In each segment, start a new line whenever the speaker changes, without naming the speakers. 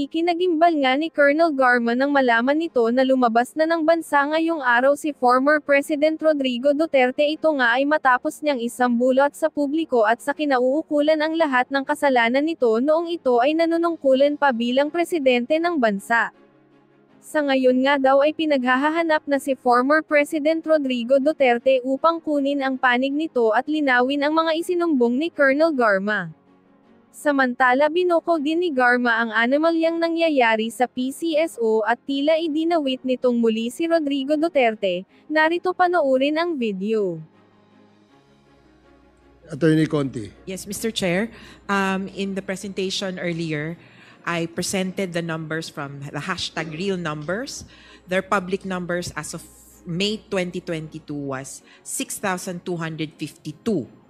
Ikinagimbal nga ni Colonel Garma nang malaman nito na lumabas na ng bansa ngayong araw si former President Rodrigo Duterte. Ito nga ay matapos niyang isambulot sa publiko at sa kinauukulan ang lahat ng kasalanan nito noong ito ay nanunungkulan pa bilang presidente ng bansa. Sa ngayon nga daw ay pinaghahanap na si former President Rodrigo Duterte upang kunin ang panig nito at linawin ang mga isinumbong ni Colonel Garma. Samantala binoko din ni Garma ang anomalyang nangyayari sa PCSO at tila idinawit nitong muli si Rodrigo Duterte. Narito panoorin ang video.
Attorney Conti.
Yes, Mr. Chair. In the presentation earlier, I presented the numbers from the hashtag real numbers. Their public numbers as of May 2022 was 6,252.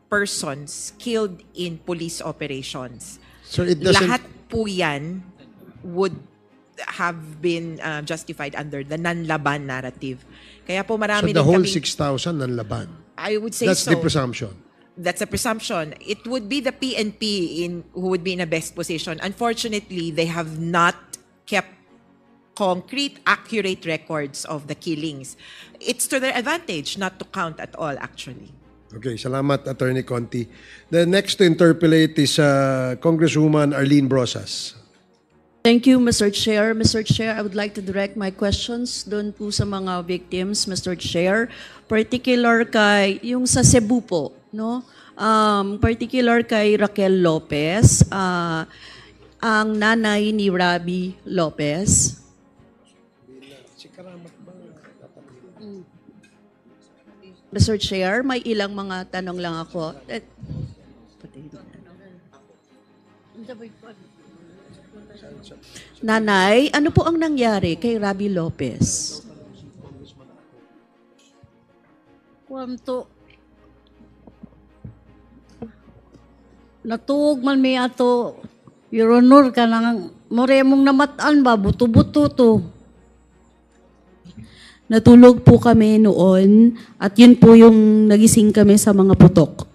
Persons killed in police operations.
So it doesn't...
Lahat po yan would have been justified under the non-laban narrative. Kaya po marami
So the whole
kaming,
6,000 non-laban?
I would say
That's
so.
the presumption?
That's a presumption. It would be the PNP who would be in a best position. Unfortunately, they have not kept concrete, accurate records of the killings. It's to their advantage not to count at all, actually.
Okay, salamat, Attorney Conti. The next to interpolate is Congresswoman Arlene Brosas.
Thank you, Mr. Chair. Mr. Chair, I would like to direct my questions doon po sa mga victims, Mr. Chair. Particular kay, yung sa Cebu po, no? Particular kay Raquel Lopez, ang nanay ni Rabi Lopez. Mr. Chair, may ilang mga tanong lang ako. Nanay, ano po ang nangyari kay Rabi Lopez?
Kwanto natuog man mi ato Your Honor ka nang more mong namatan ba buto-buto to.
Natulog po kami noon at yun po yung nagising kami sa mga putok.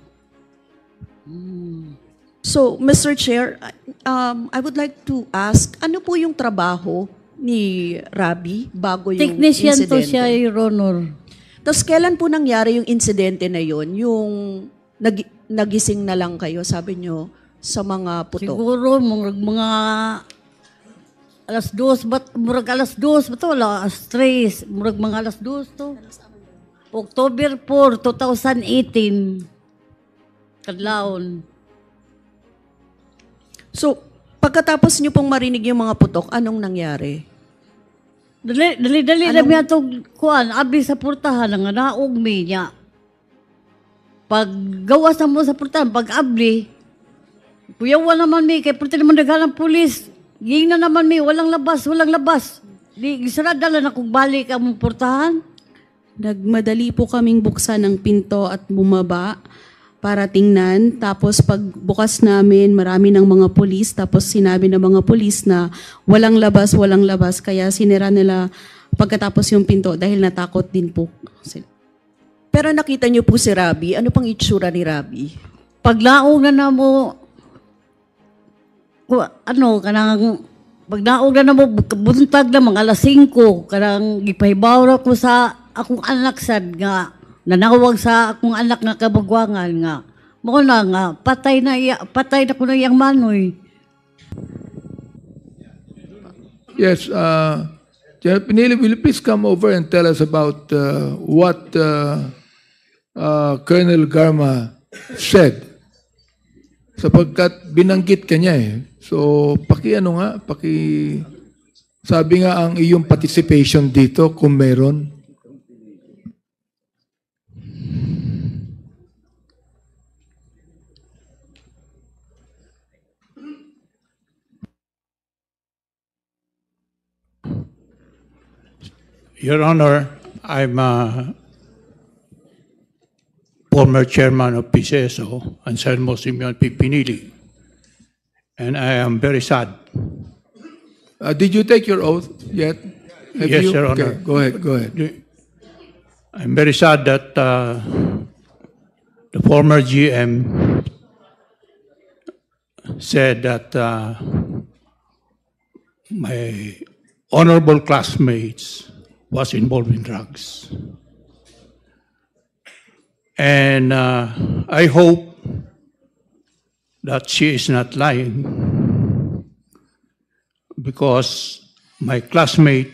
So, Mr. Chair, I would like to ask, ano po yung trabaho ni Rabi bago yung
Technician
insidente?
to siya, Your Honor.
Tapos kailan po nangyari yung insidente na yun? Yung nagising na lang kayo, sabi nyo, sa mga putok?
Siguro mga alas 2, murag alas 2, bato, alas 3, murag mga alas 2 to. October 4, 2018. Kadlaon.
So, pagkatapos nyo pong marinig yung mga putok, anong nangyari?
Dali lang yan itong kuhan, abli sa portahan, nga naog mi niya. Pag gawas na mo sa portahan, pag abli, kuyawa naman mi, kay pwede naman naghalang pulis, ging na naman mi, walang labas. Di, gisarada lang akong balik ang portahan.
Nagmadali po kaming buksan ng pinto at bumaba para tingnan. Tapos pag bukas namin, marami ng mga pulis. Tapos sinabi ng mga pulis na walang labas. Kaya sinira nila pagkatapos yung pinto dahil natakot din po sila. Pero nakita niyo po si Rabi. Ano pang itsura ni Rabi?
Paglaog na mo, paglaog na mo, buntag na mga alas 5, kanang gipahibaw ko sa akong anak sad nga, nanawag sa akong anak nga kabagwangan nga, mo na nga, patay na ko na iyang manoy.
Yes, General Pinili, will you please come over and tell us about what Colonel Garma said? Sapagkat binanggit ka niya eh. So, sabi nga ang iyong participation dito kung meron.
Your Honor, I'm former chairman of PCSO, Anselmo Simeon P. Pinili, and I am very sad.
Did you take your oath yet? Have
Yes,
you?
Your
Okay,
Honor.
go ahead.
I'm very sad that the former GM said that my honorable classmates was involved in drugs. And I hope that she is not lying, because my classmate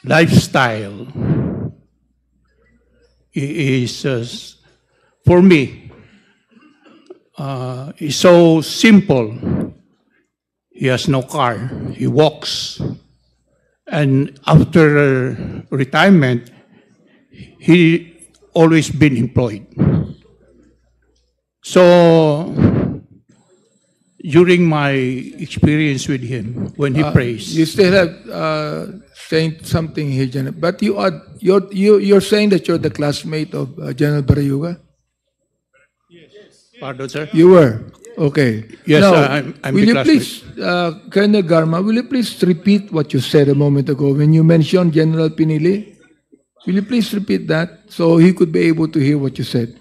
lifestyle is, for me, is so simple. He has no car, he walks, and after retirement, he always been employed. So, during my experience with him, when he prays,
You still have saying something here, General. But you're saying that you're the classmate of General Barayuga?
pardon, sir?
You were? Okay.
Yes,
Now,
I'm
will
the
you
classmate.
please, Colonel Garma, will you please repeat what you said a moment ago when you mentioned General Pinili? Will you please repeat that so he could be able to hear what you said?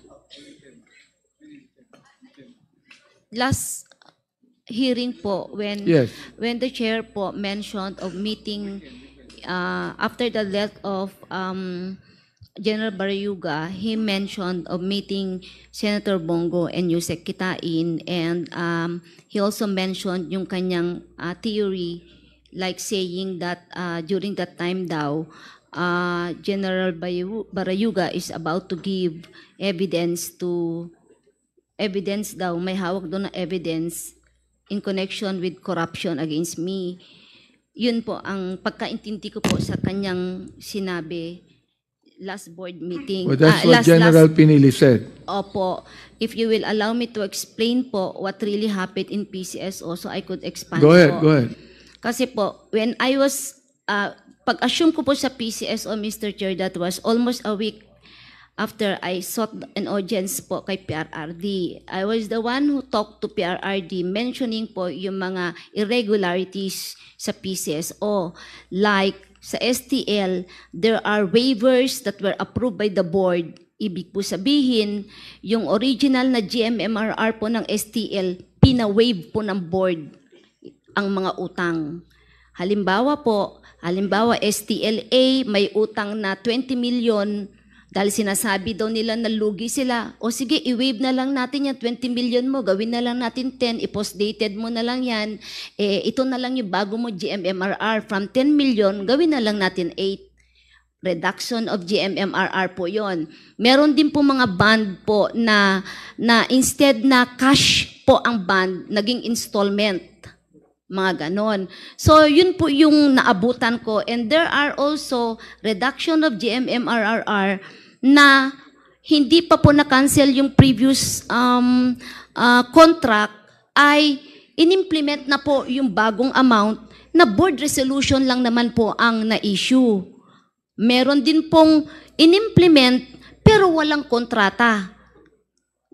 Last hearing po, when
Yes.
when the chair po mentioned of meeting after the death of General Barayuga, he mentioned of meeting Senator Bongo and Yusek Kitain, and he also mentioned yung kanyang theory, like saying that during that time daw, General Barayuga is about to give evidence daw, may hawak doon na evidence in connection with corruption against me. Yun po ang pagkaintindi ko po sa kanyang sinabi last board meeting.
Well, that's what General Pinili said.
Opo. If you will allow me to explain po what really happened in PCSO, so I could expand
Go ahead,
po.
go ahead.
Kasi po, when I was, pag-assume ko po sa PCSO, Mr. Chair, that was almost a week after I sought an audience po kay PRRD. I was the one who talked to PRRD mentioning po yung mga irregularities sa PCSO. Like sa STL, there are waivers that were approved by the board. Ibig po sabihin, yung original na GMMRR po ng STL, pina-waive po ng board ang mga utang. Halimbawa STLA may utang na 20 million dahil sinasabi daw nila na lugi sila. O sige, i-waive na lang natin yan, 20 million mo, gawin na lang natin 10, i-post-dated mo na lang yan. Ito na lang yung bago mo GMMRR, from 10 million, gawin na lang natin 8. Reduction of GMMRR po yon. Meron din po mga bond po na instead na cash po ang bond, naging installment. Mga ganon. So, yun po yung naabutan ko. And there are also reduction of GMMRR na hindi pa po na-cancel yung previous contract, ay in-implement na po yung bagong amount na board resolution lang naman po ang na-issue. Meron din pong in-implement pero walang kontrata.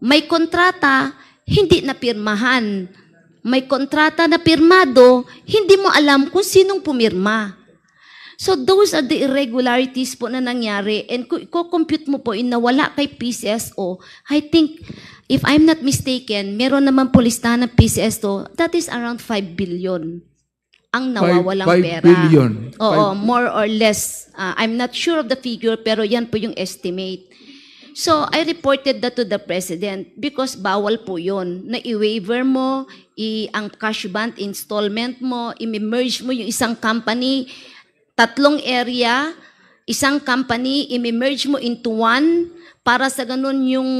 May kontrata, hindi na pirmahan. May kontrata na pirmado, hindi mo alam kung sinong pumirma. So those are the irregularities po na nangyari, and ko-compute mo po in nawala kay PCSO, I think, if I'm not mistaken, meron naman po listahan ng PCSO, that is around 5 billion ang nawawalang
5
pera.
billion.
Oo, more or less. I'm not sure of the figure, pero yan po yung estimate. So, I reported that to the President because bawal po yun. Na i-waiver mo, ang cash bond installment mo, i-merge mo yung isang company, 3 area, isang company, i-merge mo into one, para sa ganun yung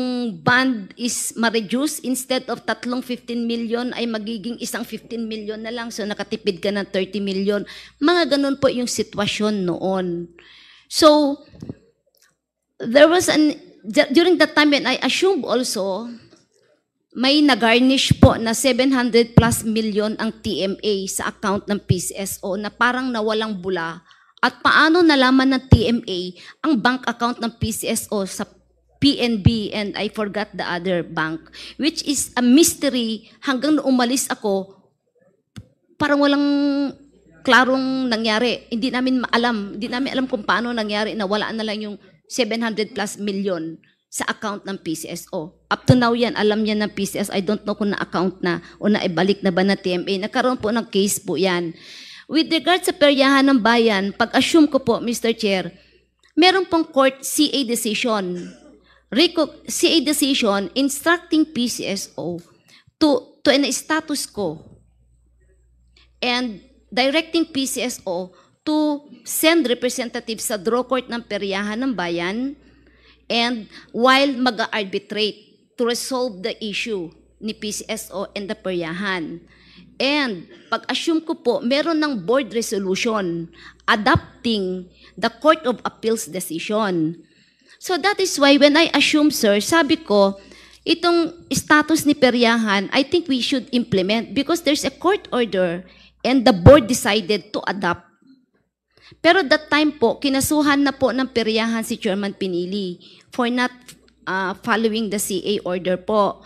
bond is ma-reduce, instead of 15 million ay magiging isang 15 million na lang, so nakatipid ka ng 30 million. Mga ganun po yung sitwasyon noon. So, there was during that time, and I assume also, may nag-garnish po na 700 plus million ang TMA sa account ng PCSO na parang nawalang bula. At paano nalaman ng TMA ang bank account ng PCSO sa PNB, and I forgot the other bank, which is a mystery hanggang nung umalis ako, parang walang klarong nangyari. Hindi namin alam kung paano nangyari na wala na lang yung 700 plus million sa account ng PCSO. Up to now yan, alam yan ng PCS. I don't know kung na-account na o naibalik na ba na TMA. Nagkaroon po ng case po yan. With regard sa peryahan ng bayan, pag-assume ko po, Mr. Chair, meron pong court CA decision. CA decision instructing PCSO to an status quo and directing PCSO to send representatives sa draw court ng peryahan ng bayan and while mag-arbitrate to resolve the issue ni PCSO and the peryahan. And pag-assume ko po, meron ng board resolution adopting the Court of Appeals decision. So that is why when I assume, sir, sabi ko, itong status ni peryahan, I think we should implement because there's a court order and the board decided to adopt. Pero that time po, kinasuhan na po ng peryahan si Chairman Pinili for not following the CA order po.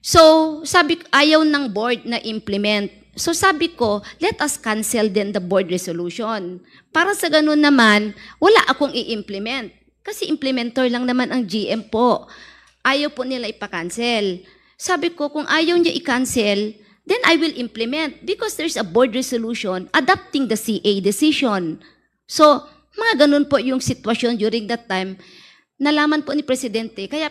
So, sabi ko, ayaw ng board na implement. So, sabi ko, let us cancel then the board resolution. Para sa ganun naman, wala akong i-implement. Kasi implementer lang naman ang GM po. Ayaw po nila ipa-cancel. Sabi ko, kung ayaw niya i-cancel, then I will implement because there's a board resolution adopting the CA decision. So, mga ganun po yung sitwasyon during that time. Nalaman po ni Presidente, kaya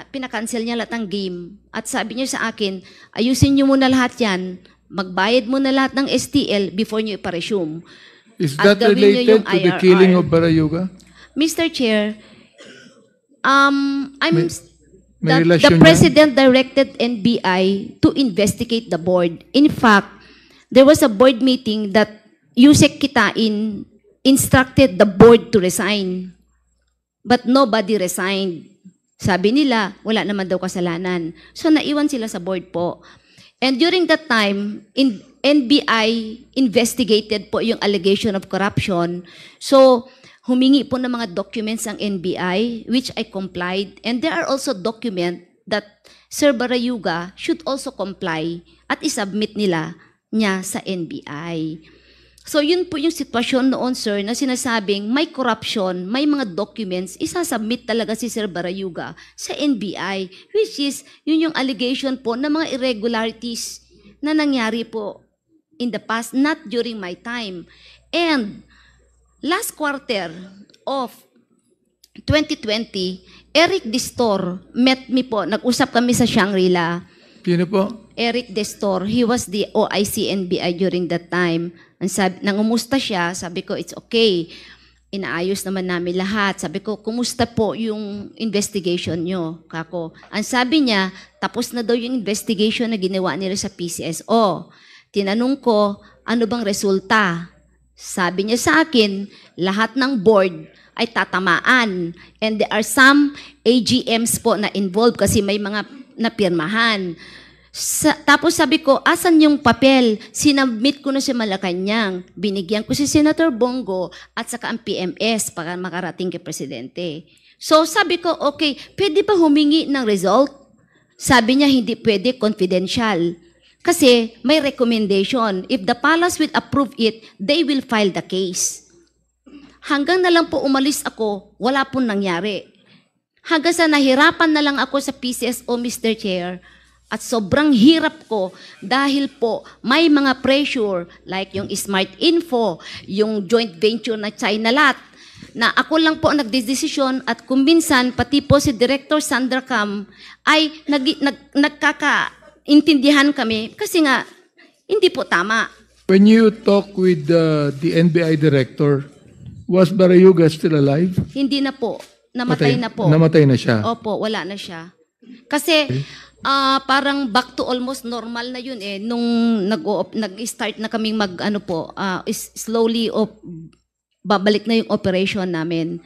pinakancel niya lahat ng game. At sabi niya sa akin, ayusin niyo muna lahat yan, magbayad muna lahat ng STL before niyo ipa-resume.
Is that related to the killing of Barayuga?
Mr. Chair,
May
the
relasyon yan?
President directed NBI to investigate the board. In fact, there was a board meeting that Yusek Kitain instructed the board to resign. But nobody resigned. Sabi nila, wala naman daw kasalanan. So naiwan sila sa board po. And during that time, NBI investigated po yung allegation of corruption. So humingi po ng mga documents ang NBI, which I complied. And there are also documents that Sir Barayuga should also comply at isubmit niya sa NBI. So yun po yung sitwasyon noon, sir, na sinasabing may corruption, may mga documents, isasubmit talaga si Sir Barayuga sa NBI, which is, yun yung allegation po ng mga irregularities na nangyari po in the past, not during my time. And last quarter of 2020, Eric Distor met me po, nag-usap kami sa Shangri-La.
Sino po?
Eric Destor, he was the OIC NBI during that time. Nangumusta siya, sabi ko, it's okay. Inaayos naman namin lahat. Sabi ko, kumusta po yung investigation nyo, kako? Ang sabi niya, tapos na daw yung investigation na ginawa nila sa PCSO. Tinanong ko, ano bang resulta? Sabi niya sa akin, lahat ng board ay tatamaan. And there are some AGMs po na involved kasi may mga napirmahan. Tapos sabi ko, asan yung papel? Sinabmit ko na sa Malacanang. Binigyan ko si Senator Bongo at saka ang PMS para makarating kay Presidente. So sabi ko, okay, pwede ba humingi ng result? Sabi niya, hindi pwede, confidential. Kasi may recommendation. If the palace will approve it, they will file the case. Hanggang na lang po umalis ako, wala pong nangyari. Hanggang sa nahirapan na lang ako sa PCSO, Mr. Chair, at sobrang hirap ko dahil po may mga pressure like yung Smart Info, yung joint venture na Chinalat, na ako lang po ang nagdesisyon at kuminsan pati po si Director Sandra Cam ay nagkakaintindihan kami kasi nga hindi po tama.
When you talk with the NBI director, was Barayuga still alive?
Hindi na po. Namatay na po.
Namatay na siya?
Opo, wala na siya. Kasi parang back to almost normal na yun eh. Nung nag-start na kaming slowly babalik na yung operation namin.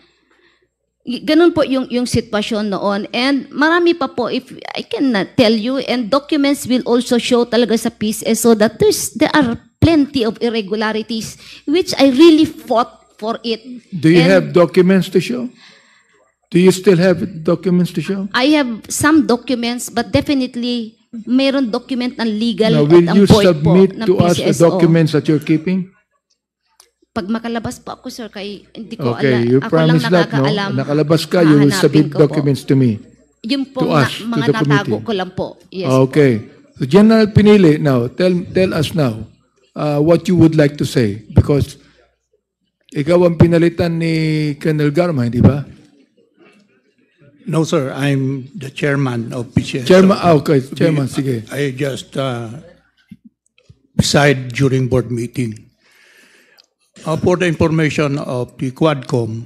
Ganun po yung sitwasyon noon. And marami pa po, if I can tell you, and documents will also show talaga sa PCSO that there are plenty of irregularities which I really fought for it.
Do you have documents to show? Do you still have documents to show?
I have some documents, but definitely mayroon document ng legal
Now,
at
will
ang
you
void
submit
po ng
to us the
PCSO.
documents that you're keeping?
Pag makalabas po ako, sir, kay hindi ko
Okay, you
ako lang
promise that, no?
nakakaalam.
Nakalabas ka, you will
Hahanapin
submit
ko po.
documents to me.
Yung po
to us, to
mga
the
natago
committee.
ko lang po. Yes
Okay. So General Pinili, now, tell us now, what you would like to say. Because ikaw ang pinalitan ni Colonel Garma, di ba?
No, sir. I'm the chairman of PCSO.
Chairman, okay. Chairman, sige.
I just preside during board meeting. For the information of the Quadcom,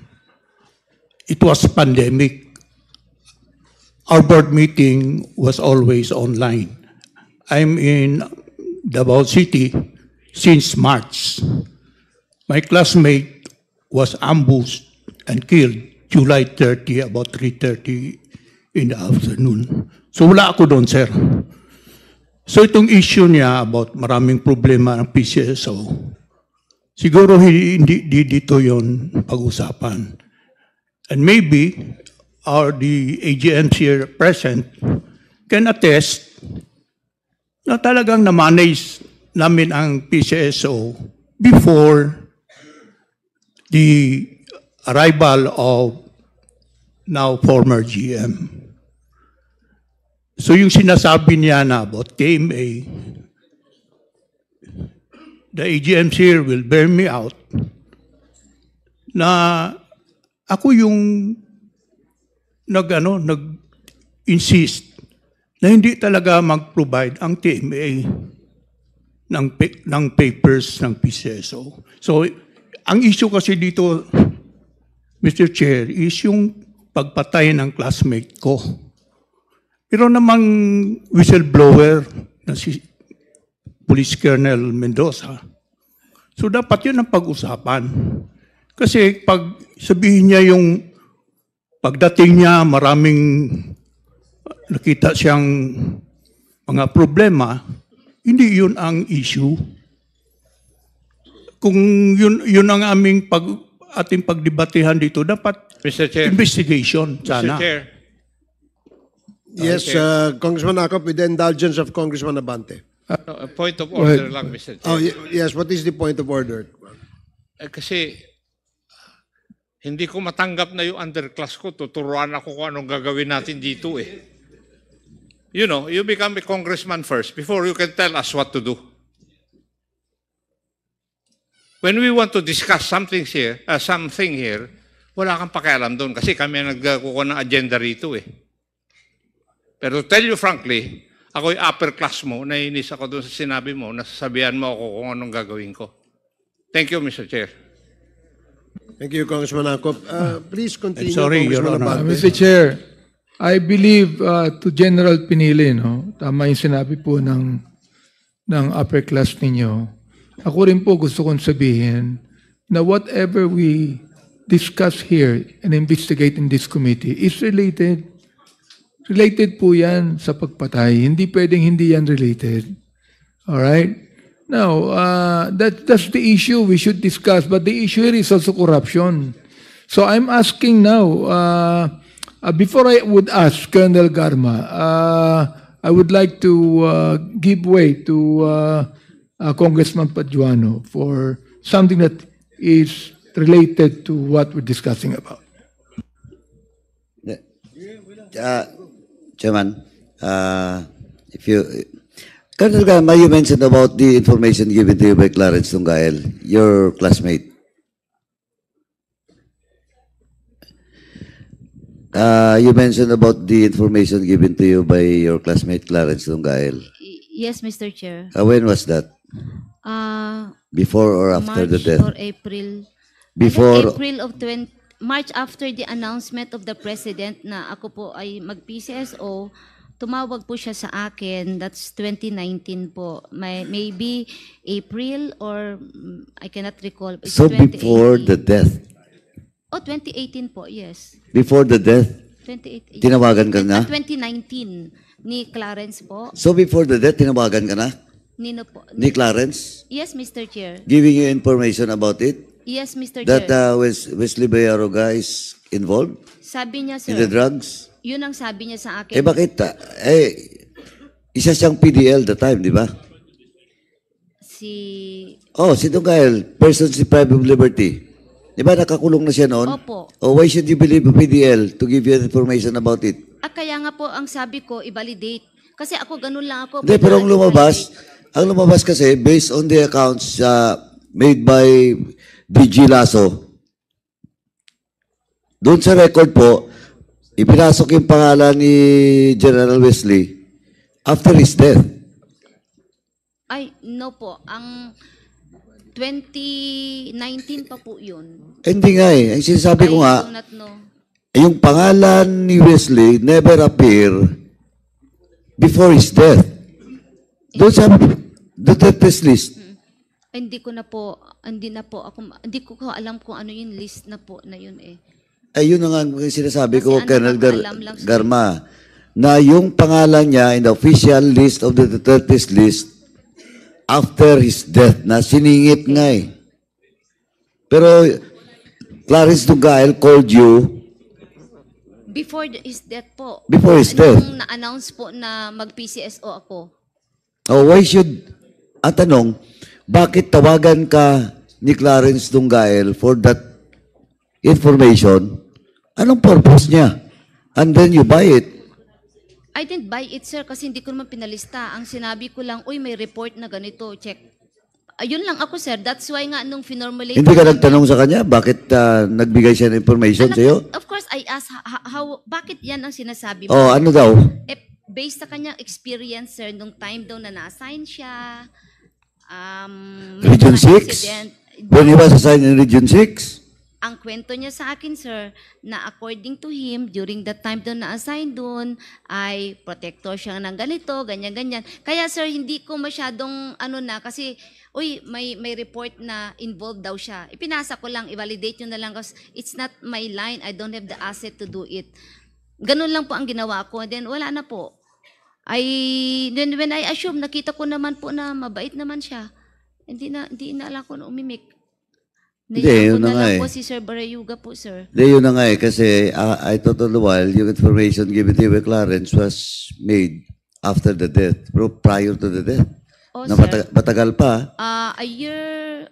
it was pandemic. Our board meeting was always online. I'm in Davao City since March. My classmate was ambushed and killed July 30, about 3:30 in the afternoon. So wala ako doon, sir. So itong issue niya about maraming problema ng PCSO, siguro hindi dito yon pag-usapan. And maybe the AGMs here present can attest na talagang na-manage namin ang PCSO before the arrival of now former GM. So yung sinasabi niya na about KMA, the AGMs here will bear me out na ako yung nag-insist na hindi talaga mag-provide ang TMA ng papers ng PCSO. So, ang issue kasi dito, Mr. Chair, is yung pagpatay ng classmate ko. Pero namang whistleblower na si Police Colonel Mendoza. So, dapat yun ang pag-usapan. Kasi pag sabihin niya yung pagdating niya, maraming nakita siyang mga problema, hindi yun ang issue. Kung yun ang ating pagdebatehan dito, dapat
Mr. Chair.
investigation sana.
Mr. Chair.
Yes, Congressman Akop, with the indulgence of Congressman Abante.
No, a point of order lang, Mr. Chair.
Oh, yes, what is the point of order?
Kasi hindi ko matanggap na yung underclass ko. Tuturuan ako kung anong gagawin natin dito eh. You know, you become a congressman first before you can tell us what to do. When we want to discuss something here, wala kang pakialam doon kasi kami nagkukuha ng agenda rito eh. Pero to tell you frankly, ako yung upper class mo, nainis ako doon sa sinabi mo, nasasabihan mo ako kung anong gagawin ko. Thank you, Mr. Chair.
Thank you, Congressman Akop. Please continue,
I'm sorry, Your
Congressman
Honor.
Abante.
Mr. Chair, I believe to General Pinili, no, tama yung sinabi po ng upper class ninyo. Ako rin po gusto kong sabihin na whatever we discuss here and investigate in this committee is related. Related po yan sa pagpatay. Hindi pwedeng hindi yan related. All right? Now, that's the issue we should discuss. But the issue here is also corruption. So I'm asking now, before I would ask Colonel Garma, I would like to give way to Congressman Paduano for something that is related to what we're discussing about.
Chairman, Colonel Garma, you mentioned about the information given to you by Clarence Tungael, your classmate. You mentioned about the information given to you by your classmate Clarence Tungael.
Yes, Mr. Chair.
When was that? Before or after
March
the death?
or April.
Before.
April of March after the announcement of the President na ako po ay mag-PCSO, tumawag po siya sa akin. That's 2019 po. Maybe April or I cannot recall. It's
So before the death?
Oh, 2018 po, yes.
Before the death?
2018.
Tinawagan ka na?
2019 ni Clarence po.
So before the death, tinawagan ka na?
Nino po.
Ni Clarence?
Yes, Mr. Chair.
Giving you information about it?
Yes, Mr.
That
Chair.
Wesley Bayaroga is involved
Sabi niya,
in the
sir,
drugs?
yun ang sabi niya sa akin.
Bakit? Isa siyang PDL the time, di ba?
Si...
Si Tungael, persons deprived of liberty. Di ba nakakulong na siya noon?
Opo.
Why should you believe a PDL to give you information about it?
Kaya nga po ang sabi ko, i-validate. Kasi ako ganun lang ako.
Hindi, pero ang lumabas, ang lumabas kasi, based on the accounts made by DG Lasso, doon sa record po, ipinasok yung pangalan ni General Wesley after his death.
Ay, no po. Ang 2019 pa po yun.
Hindi nga eh. Ang sinasabi ko
I
nga,
do not know.
yung pangalan ni Wesley never appear before his death. Doon sa Duterte's list.
Ay, hindi ko alam kung ano yung list na po na yun eh.
Ayun na nga ang sinasabi ko,
Kasi
Colonel
alam lang sa-
Garma, na yung pangalan niya in the official list of the Duterte's list after his death, na siningit nga eh. Pero Clarence Dugael called you
Before his death po.
before his death.
Nung na-announce po na mag-PCSO ako.
Oh, ang tanong, bakit tawagan ka ni Clarence Dugael for that information? Anong purpose niya? And then you buy it.
I didn't buy it, sir, kasi hindi ko naman pinalista. Ang sinabi ko lang, uy, may report na ganito, check. Ayun lang ako, sir. That's why nga nung finormulate...
Hindi ka nagtanong sa kanya, bakit nagbigay siya ng information sa'yo?
Of course, I asked, bakit yan ang sinasabi mo?
Oh, ano daw?
Based sa kanyang experience, sir, nung time daw na na-assign siya,
Region
mga
6?
incident.
When he was assigned in Region 6?
Ang kwento niya sa akin, sir, na according to him, during that time doon na-assign doon, ay protector siya ng ganito, ganyan-ganyan. Kaya, sir, hindi ko masyadong kasi, uy, may report na involved daw siya. Ipinasa ko lang, i-validate nyo na lang kasi it's not my line. I don't have the asset to do it. Ganun lang po ang ginawa ko. And then, wala na po. Then when I assume, nakita ko naman po na mabait naman siya. Hindi na alam ko na umimik.
Hindi, yun na nga
lang
eh.
po si Sir Barayuga po, sir.
Hindi, yun na nga eh. Kasi I thought all the while, yung information given to you by Clarence was made after the death. Pero prior to the death.
Oh,
Na
sir.
matagal pa.
A year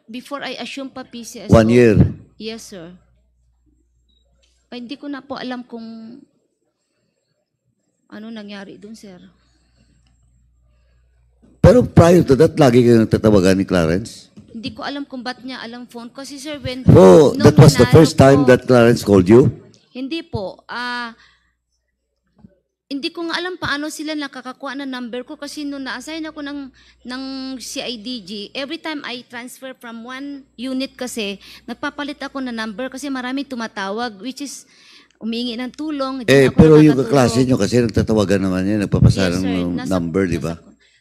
before I assume pa PCSO.
1 year.
Yes, sir. Ay, hindi ko na po alam kung ano nangyari dun, sir.
Pero prior to that, lagi kayong nagtatawagan ni Clarence?
Hindi ko alam kung ba't niya alam phone. Kasi, sir,
Oh,
nung
that was the
nanalo
first time
po-
that Clarence called you?
Hindi po. Hindi ko nga alam paano sila nakakakuha ng number ko kasi nung na-assign ako ng CIDG, every time I transfer from one unit kasi, nagpapalit ako ng number kasi marami tumatawag, which is umingi ng tulong. Hindi na ako
Pero yung
nakakatulog.
kaklase nyo kasi nagtatawagan naman yan, nagpapasa
Yes, sir.
ng number, di ba?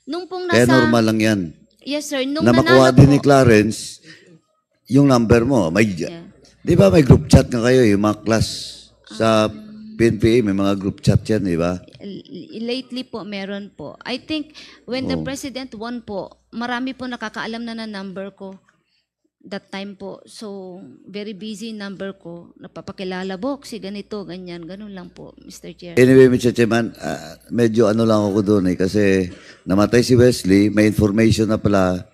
Nung pong
Kaya
nasa...
normal lang yan.
Yes, sir. Nung
Na makuha
nanalo
din ni
po,
Clarence yung number mo.
Yeah.
Di ba may group chat nga kayo, yung mga class sa PNPA, may mga group chat yan, di ba?
lately po, meron po. I think when the President won po, marami po nakakaalam na number ko that time po. So, very busy number ko. Napapakilala, Boxy, ganito, ganyan. Ganun lang po, Mr. Chair.
Anyway, Mr. Chairman, medyo ano lang ako doon eh, kasi namatay si Wesley, may information na pala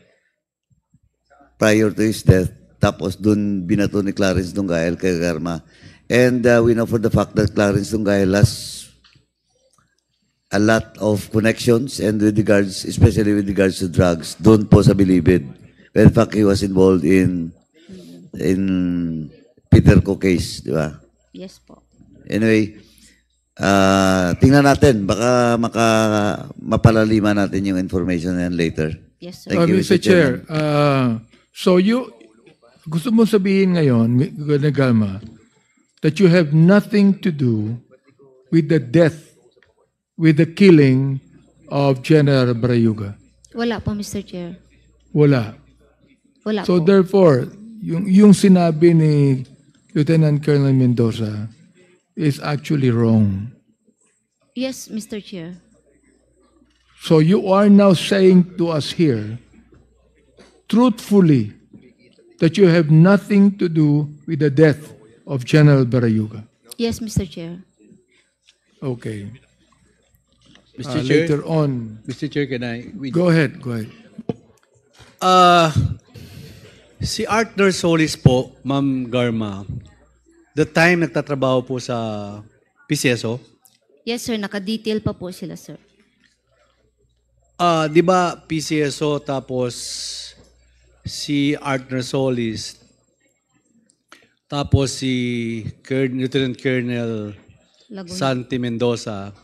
prior to his death, tapos doon binato ni Clarence Dugael kay Garma. And we know for the fact that Clarence Dugael has a lot of connections and with regards, especially with regards to drugs, doon po sa Bilibid. In fact, he was involved in Peter Co case, di ba?
Yes po.
Anyway, tingnan natin. Baka mapalaliman natin yung information na yan later.
Yes, sir.
Thank you,
Mr. Chair, so gusto mo sabihin ngayon, Galma, that you have nothing to do with the death, with the killing of General Barayuga?
Wala po, Mr. Chair.
Wala.
Wala
So
po.
therefore, yung sinabi ni Lieutenant Colonel Mendoza is actually wrong.
Yes, Mr. Chair.
So you are now saying to us here, truthfully, that you have nothing to do with the death of General Barayuga.
Yes, Mr. Chair.
Okay.
Mr. Chair,
Later on,
Mr. Chair, can I?
go ahead, go ahead.
Si Arthur Solis po, Ma'am Garma, the time nagtatrabaho po sa PCSO,
Yes, sir. Naka-detail pa po sila, sir.
Di ba PCSO tapos si Arthur Solis, tapos si Lieutenant Colonel
Laguna.
Santi Mendoza,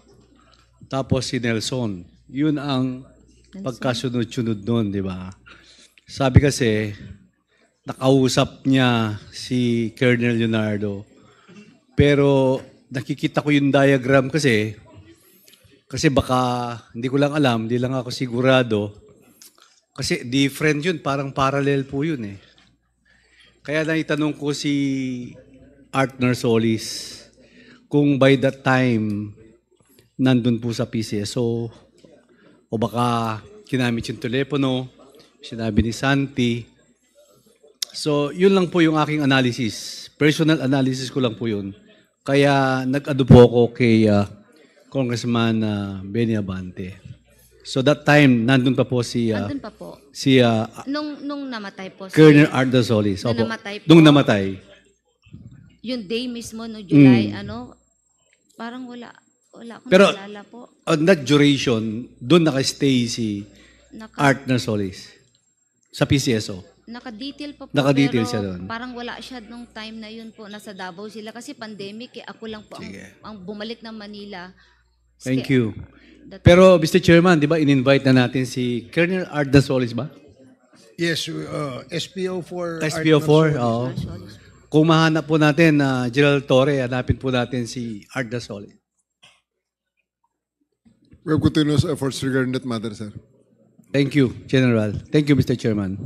tapos si Nelson. Yun ang pagkasunod-sunod nun, di ba? Sabi kasi, nakausap niya si Colonel Leonardo. Pero nakikita ko yung diagram kasi baka, hindi ko lang alam, hindi lang ako sigurado. Kasi different yun, parang parallel po yun eh. Kaya naitanong ko si Arthur Solis kung by that time nandun po sa PCSO o baka kinamit yung telepono, sinabi ni Santi. So, yun lang po yung aking analysis. Personal analysis ko lang po yun. Kaya nag-ado po ako kay Congressman Benny Abante. So that time, nandun pa po si
Andun pa po. Nung namatay po.
Colonel Arthur Solis.
Nung namatay po.
Nung namatay.
Yung day mismo, no July, parang wala akong
Pero,
naalala po.
on that duration, doon nakastay si Arthur Solis sa PCSO.
Naka-detail pa po.
Naka-detail
pero
siya doon.
Parang wala siya nung time na yun po. Nasa Davao sila. Kasi pandemic, ako lang po ang bumalik ng Manila.
Thank you. Pero Mr. Chairman, di ba in-invite na natin si Colonel Arthur Solis ba?
Yes, SPO4.
SPO4, oo. Kung mahanap po natin General Torre, hanapin po natin si Arthur Solis.
We have continuous efforts regarding that matter, sir.
Thank you, General. Thank you, Mr. Chairman.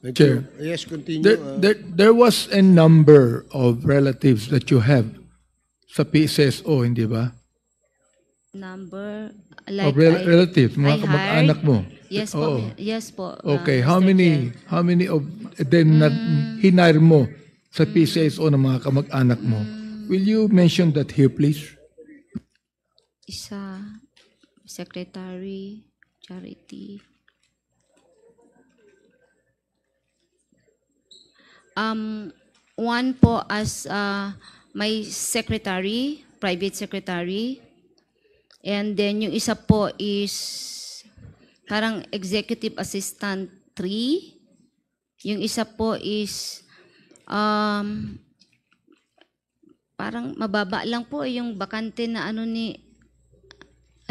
Thank
Chair.
you. Yes, continue.
There was a number of relatives that you have sa PCSO, hindi ba?
Number,
Of relatives, mga kamag-anak mo.
Yes po.
Oo.
Yes po.
Okay,
Mr.
how many of them na hinire mo sa PCSO ng mga kamag-anak mo? Will you mention that here, please?
Isa, Secretary, Charity. One po as my secretary, private secretary. And then yung isa po is parang executive assistant 3. Yung isa po is parang mababa lang po yung bakante na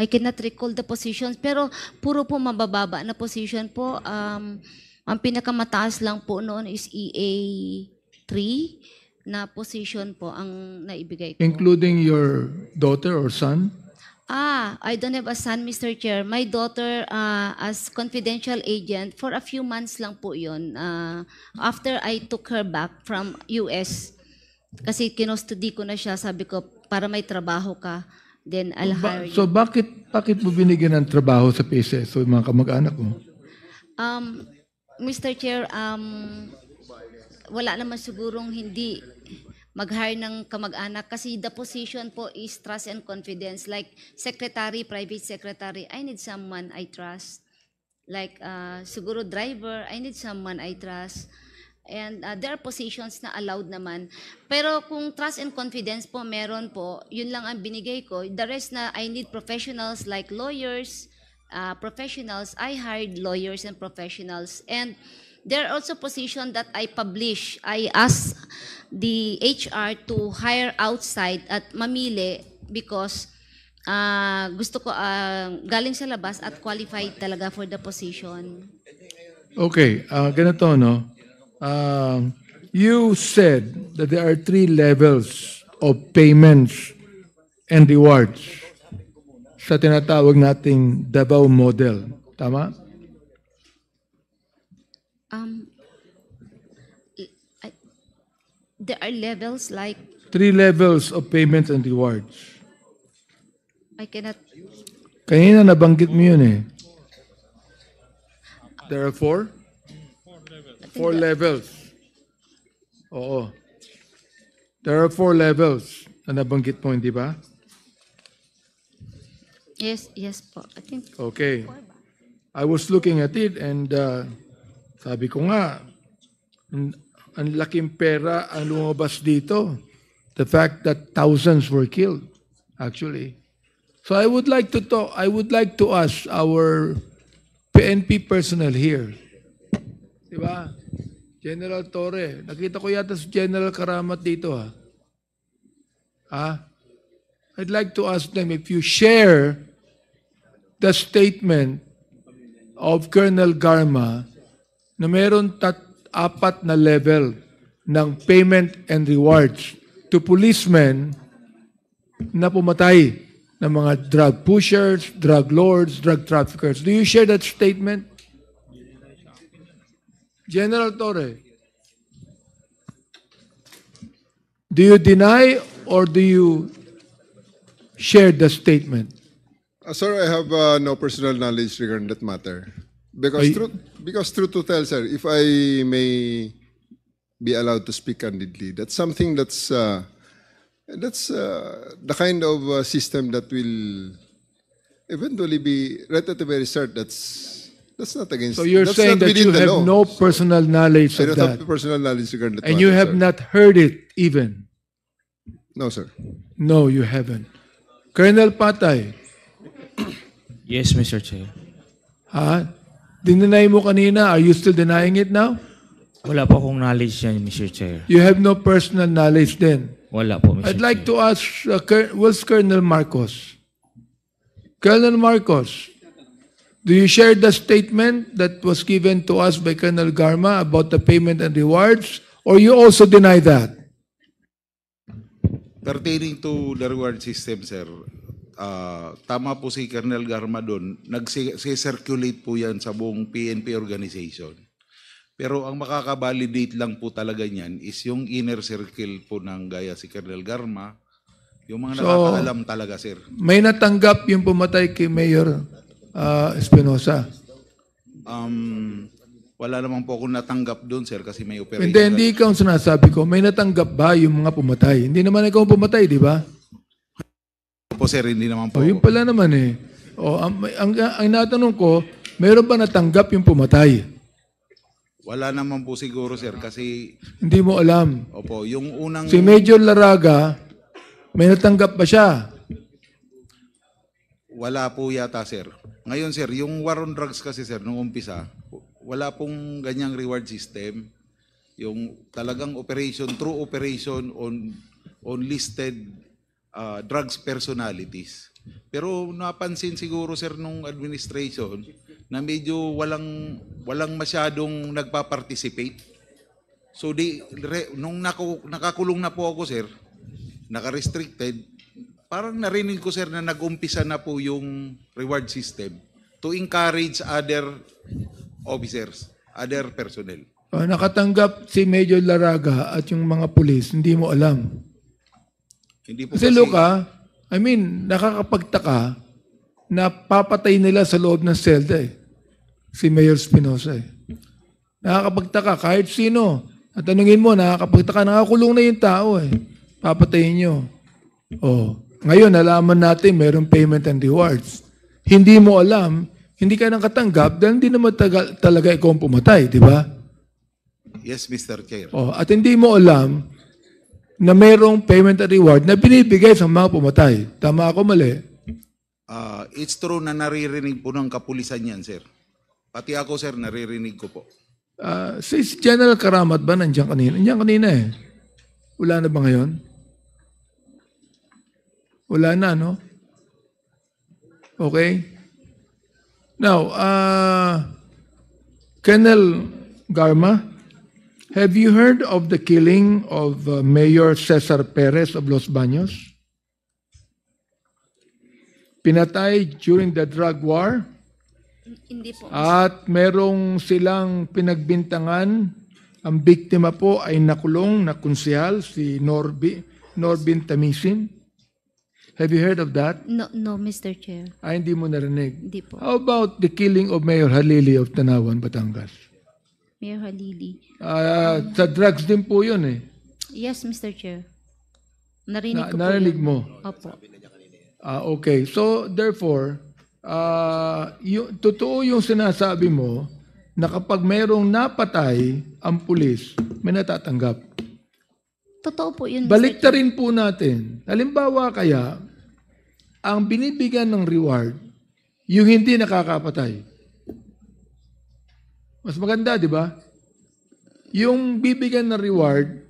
I cannot recall the positions, pero puro po mabababa na position po. Ang pinakamataas lang po noon is EA 3 na position po ang naibigay ko.
Including your daughter or son?
I don't have a son, Mr. Chair. My daughter, as confidential agent, for a few months lang po yun. After I took her back from US, kasi kinustudi ko na siya, sabi ko, para may trabaho ka, then I'll hire you.
So bakit mo binigyan ng trabaho sa PCSO yung mga kamag-anak mo?
Mr. Chair, wala naman sigurong hindi mag-hire ng kamag-anak kasi the position po is trust and confidence. Like secretary, private secretary, I need someone I trust. Like siguro driver, I need someone I trust. And there are positions na allowed naman. Pero kung trust and confidence po, meron po, yun lang ang binigay ko. The rest na I need professionals like lawyers, professionals. I hired lawyers and professionals. And there are also positions that I publish. I ask the HR to hire outside at mamili because gusto ko galing sa labas at qualified talaga for the position.
Okay, ganito, no? You said that there are 3 levels of payments and rewards sa tinatawag nating Davao model. Tama?
There are levels like
3 levels of payments and rewards.
I cannot.
Kanina nabanggit mo yun eh. There are 4? 4 levels. Oo. There are 4 levels na nabanggit mo, hindi ba?
Yes po. I think.
Okay. I was looking at it and sabi ko nga, ang laking pera ang lumabas dito. The fact that thousands were killed, actually. So I would like to ask our PNP personnel here. Diba? General Torre. Nakita ko yata si General Karamat dito, ha? I'd like to ask them if you share the statement of Colonel Garma na meron 4 na level ng payment and rewards to policemen na pumatay ng mga drug pushers, drug lords, drug traffickers. Do you share that statement? General Torre, do you deny or do you share the statement?
Sir, I have no personal knowledge regarding that matter. Because truth to tell, sir, if I may be allowed to speak candidly, that's something that's the kind of system that will eventually be right at the very start. That's not against.
So you're
that's
saying
not
that
within
you
the
have
law.
no personal knowledge
I
of
don't
that,
have personal knowledge regarding that
and
matter,
you have
sir.
not heard it even.
No, sir.
No, you haven't. Colonel Patay,
Yes, Mr. Chair.
Dinenay mo kanina. Are you still denying it now?
Wala po akong knowledge yan, Mr. Chair.
You have no personal knowledge then.
Wala po, Mr.
I'd
Chair.
like to ask, where's Colonel Marcos? Colonel Marcos, do you share the statement that was given to us by Colonel Garma about the payment and rewards, or you also deny that?
Pertaining to the reward system, sir, tama po si Colonel Garma doon. Nag-circulate po yan sa buong PNP organization. Pero ang makaka-validate lang po talaga niyan is yung inner circle po ng gaya si Colonel Garma, yung mga nakakaalam talaga, sir.
May natanggap yung pumatay kay Mayor Espinosa.
Wala naman po akong natanggap doon, sir, kasi may operation.
Hindi ikaw ang sinasabi ko. May natanggap ba yung mga pumatay? Hindi naman ikaw ang pumatay, di ba?
Po, sir, hindi naman po.
Yung pala naman eh. Ang natanong ko, meron ba natanggap yung pumatay?
Wala naman po siguro, sir, kasi...
Hindi mo alam.
Opo, yung unang...
Si Major Laraga, may natanggap ba siya?
Wala po yata, sir. Ngayon, sir, yung war on drugs kasi, sir, nung umpisa, wala pong ganyang reward system. Yung talagang operation, true operation on listed drugs personalities. Pero napansin siguro, sir, nung administration na medyo walang masyadong nagpa-participate. So nung nakakulong na po ako, sir, naka-restricted, parang narinig ko, sir, na nag-umpisa na po yung reward system to encourage other officers, other personnel.
Nakatanggap si Major Laraga at yung mga pulis, hindi mo alam.
Hindi po
kasi Luca, nakakapagtaka na papatay nila sa loob ng selda eh. Si Mayor Espinosa eh. Nakakapagtaka kahit sino. At tanungin mo, nakakapagtaka, nakakulong na yung tao eh. Papatayin nyo. Ngayon, nalaman natin mayroong payment and rewards. Hindi mo alam, hindi ka nang katanggap dahil hindi naman talaga ikaw ang pumatay, di ba?
Yes, Mr. Chair.
At hindi mo alam na mayroong payment and reward na binibigay sa mga pumatay. Tama ako, mali?
It's true na naririnig po ng kapulisan yan, sir. Pati ako, sir, naririnig ko po.
Si General Karamat ba nandiyan kanina? Nandiyan kanina eh. Wala na ba ngayon? Wala na, no? Okay? Now, Colonel Garma, have you heard of the killing of Mayor Cesar Perez of Los Baños? Pinatay during the drug war?
Hindi po.
At merong silang pinagbintangan. Ang biktima po ay nakulong na konsehal, si Norbin Tamisin. Have you heard of that?
No, Mr. Chair.
Hindi mo narinig.
Hindi po.
How about the killing of Mayor Halili of Tanawan, Batangas?
Mayor Halili.
Sa drugs din po yun eh.
Yes, Mr. Chair. Narinig ko po
narinig
yun.
mo?
Opo.
Okay. So, therefore, totoo yung sinasabi mo na kapag mayroong napatay ang pulis, may natatanggap.
Totoo po yun, Mr.
Baliktarin po natin. Halimbawa kaya, ang binibigyan ng reward, yung hindi nakakapatay. Mas maganda, di ba? Yung bibigyan ng reward,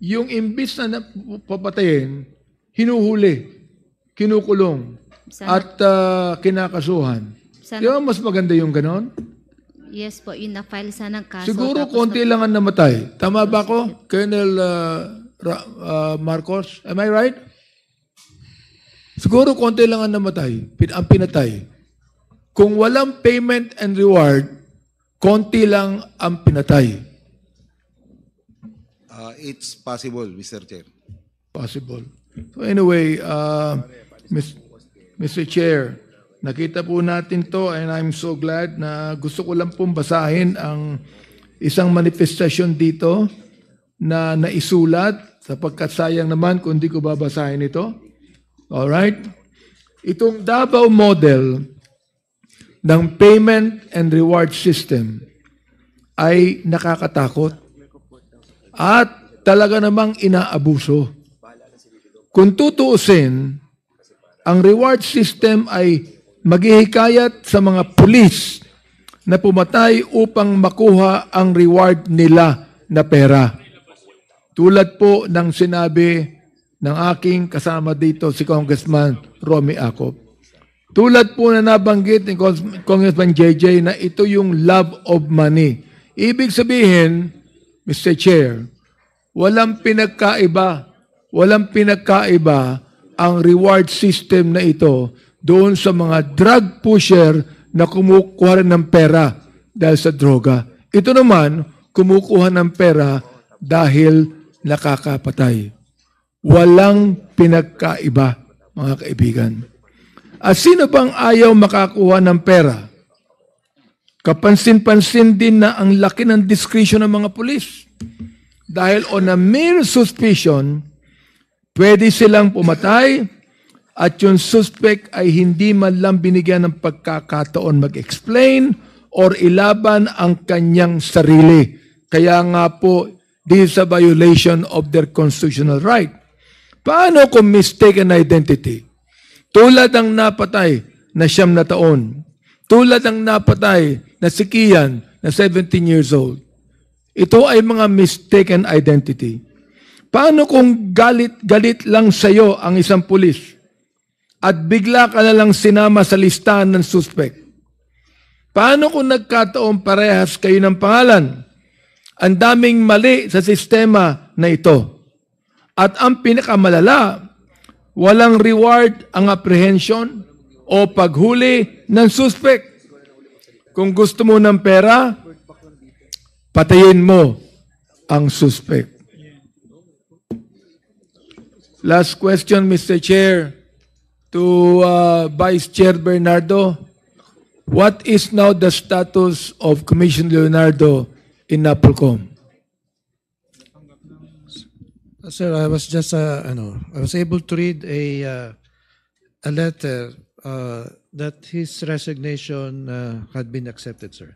yung imbis na papatayin, hinuhuli, kinukulong, at kinakasuhan. Di ba mas maganda yung ganon?
Yes po, yun na-file sana ng kaso.
Siguro
tapos
konti lang ang namatay. Tama ba ko, Colonel Marcos? Am I right? Siguro konti lang ang namatay, ang pinatay. Kung walang payment and reward, konti lang ang pinatay.
It's possible, Mr. Chair.
Possible. So anyway, Mr. Chair, nakita po natin to and I'm so glad na gusto ko lang pong basahin ang isang manifestasyon dito na naisulat sapagkat sayang naman kung di ko babasahin ito. Alright? Itong Davao model ng payment and reward system ay nakakatakot at talaga namang inaabuso. Kung tutuusin, ang reward system ay maghihikayat sa mga pulis na pumatay upang makuha ang reward nila na pera. Tulad po ng sinabi ng aking kasama dito, si Congressman Romy Acop. Tulad po na nabanggit ni Congressman JJ na ito yung love of money. Ibig sabihin, Mr. Chair, walang pinagkaiba ang reward system na ito doon sa mga drug pusher na kumukuha rin ng pera dahil sa droga. Ito naman, kumukuha ng pera dahil nakakapatay. Walang pinagkaiba, mga kaibigan. At sino bang ayaw makakuha ng pera? Kapansin-pansin din na ang laki ng discretion ng mga pulis. Dahil on a mere suspicion, pwede silang pumatay at yung suspect ay hindi man lang binigyan ng pagkakataon mag-explain or ilaban ang kanyang sarili. Kaya nga po, this is a violation of their constitutional right. Paano kung mistaken identity? Tulad ang napatay na 9 na taon. Tulad ang napatay na si Kian na 17 years old. Ito ay mga mistaken identity. Paano kung galit lang sa iyo ang isang pulis at bigla ka na lang sinama sa listahan ng suspect? Paano kung nagkataon parehas kayo ng pangalan? Ang daming mali sa sistema na ito. At ang pinakamalala, walang reward ang apprehension o paghuli ng suspect. Kung gusto mo ng pera, patayin mo ang suspect. Last question, Mr. Chair, to Vice Chair Bernardo. What is now the status of Commissioner Leonardo in NAPOLCOM?
Sir, I was just, I was able to read a letter that his resignation had been accepted, sir.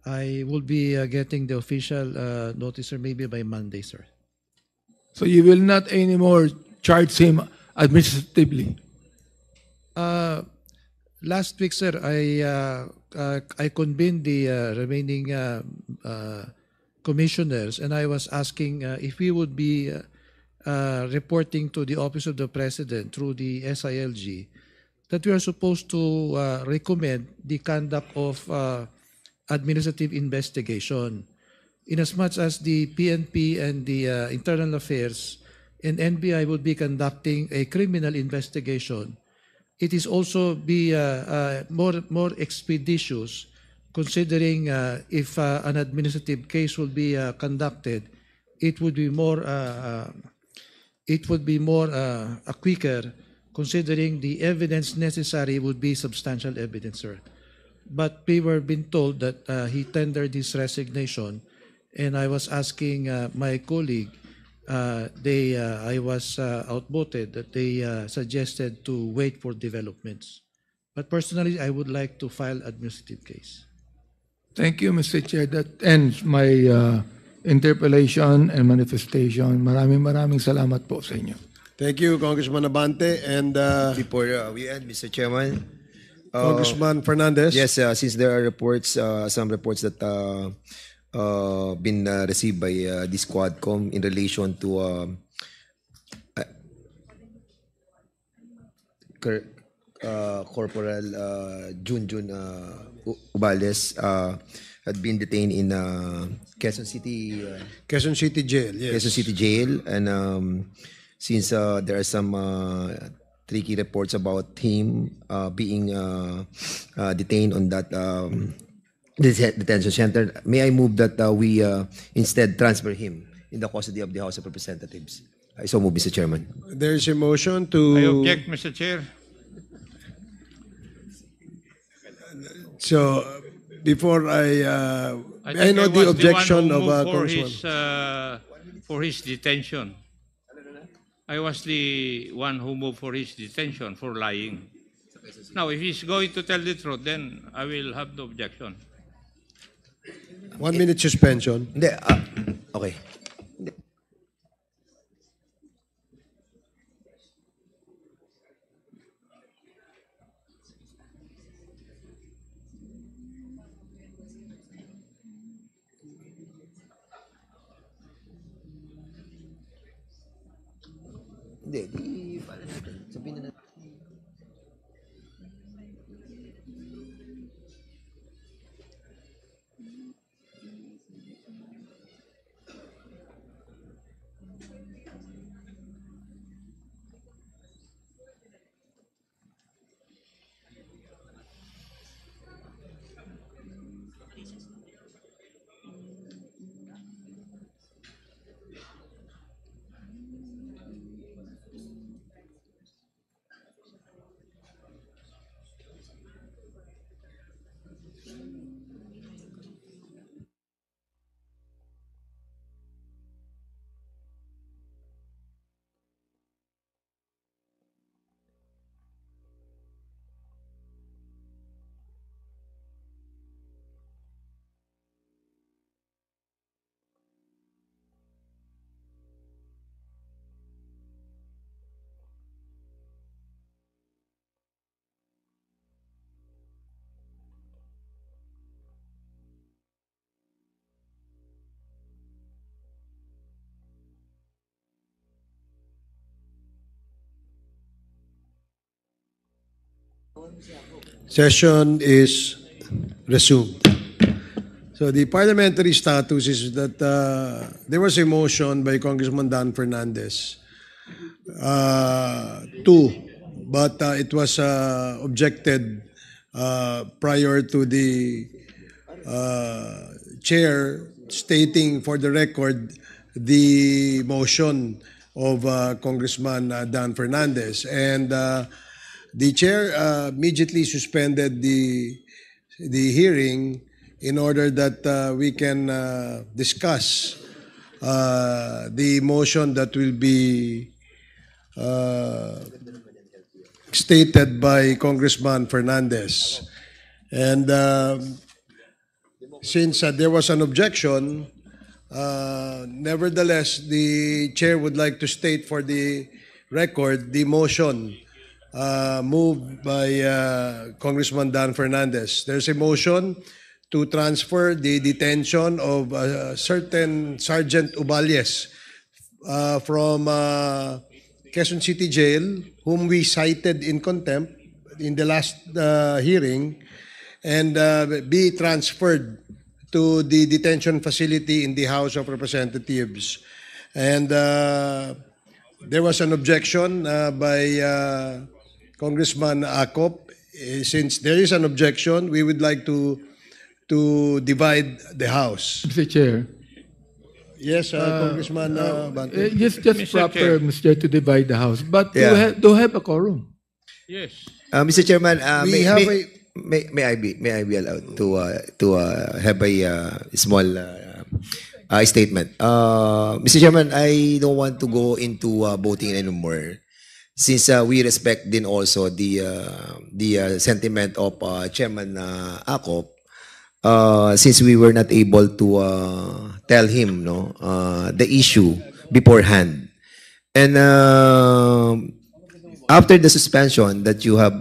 I will be getting the official notice, sir, maybe by Monday, sir.
So you will not anymore charge him administratively?
Last week, sir, I convened the remaining commissioners, and I was asking if we would be reporting to the Office of the President through the SILG that we are supposed to recommend the conduct of administrative investigation. Inasmuch as the PNP and the Internal Affairs and NBI would be conducting a criminal investigation, it is also be more expeditious, considering if an administrative case will be conducted, it would be more quicker, considering the evidence necessary would be substantial evidence, sir. But we were being told that he tendered his resignation, and I was asking my colleague, I was outvoted that they suggested to wait for developments. But personally, I would like to file administrative case.
Thank you, Mr. Chair. That ends my interpellation and manifestation. Maraming salamat po sa inyo.
Thank you, Congressman Abante. And
before we end, Mr. Chairman,
Congressman Fernandez?
Yes, since there are reports, some reports that been received by this Quadcom in relation to Corporal Junjun Ubales had been detained in Quezon City.
Quezon City Jail, yes.
Quezon City Jail, and since there are some tricky reports about him being detained on that detention center, may I move that we instead transfer him in the custody of the House of Representatives? I so move, Mr. Chairman.
There is a motion to...
I object, Mr. Chair.
So, before I
think
know
I
the
was
objection
one who
of
moved
Congressman.
for his detention. I was the one who moved for his detention for lying. Now, if he's going to tell the truth, then I will have no objection.
1 minute suspension.
Hindi, okay. Hindi, paano natin? Sabihin na natin.
Session is resumed. So the parliamentary status is that there was a motion by Congressman Dan Fernandez but it was objected prior to the chair stating for the record the motion of Congressman Dan Fernandez, and the chair immediately suspended the hearing in order that we can discuss the motion that will be stated by Congressman Fernandez. And since there was an objection, nevertheless, the chair would like to state for the record the motion moved by Congressman Dan Fernandez. There's a motion to transfer the detention of a certain Sergeant Ubales from Quezon City Jail, whom we cited in contempt in the last hearing, and be transferred to the detention facility in the House of Representatives. And there was an objection by Congressman Acop. Since there is an objection, we would like to divide the House.
Mr. Chair.
Yes, Congressman Bante.
Just
Mr.
proper,
Chair.
Mr. Chair, to divide the House. But
Yeah.
do have a quorum.
Yes.
Mr. Chairman,
We have
may I be allowed to have a small statement? Mr. Chairman, I don't want to go into voting anymore, since we respect din also the sentiment of Chairman Acop. Since we were not able to tell him the issue beforehand, and after the suspension that you have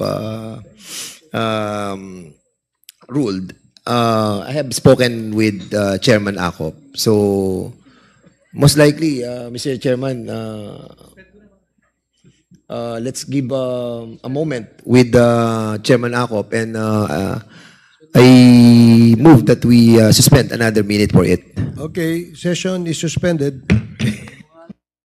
ruled, I have spoken with Chairman Acop. So, most likely, Mr. Chairman, let's give a moment with Chairman Acop, and I move that we suspend another minute for it.
Okay, session is suspended.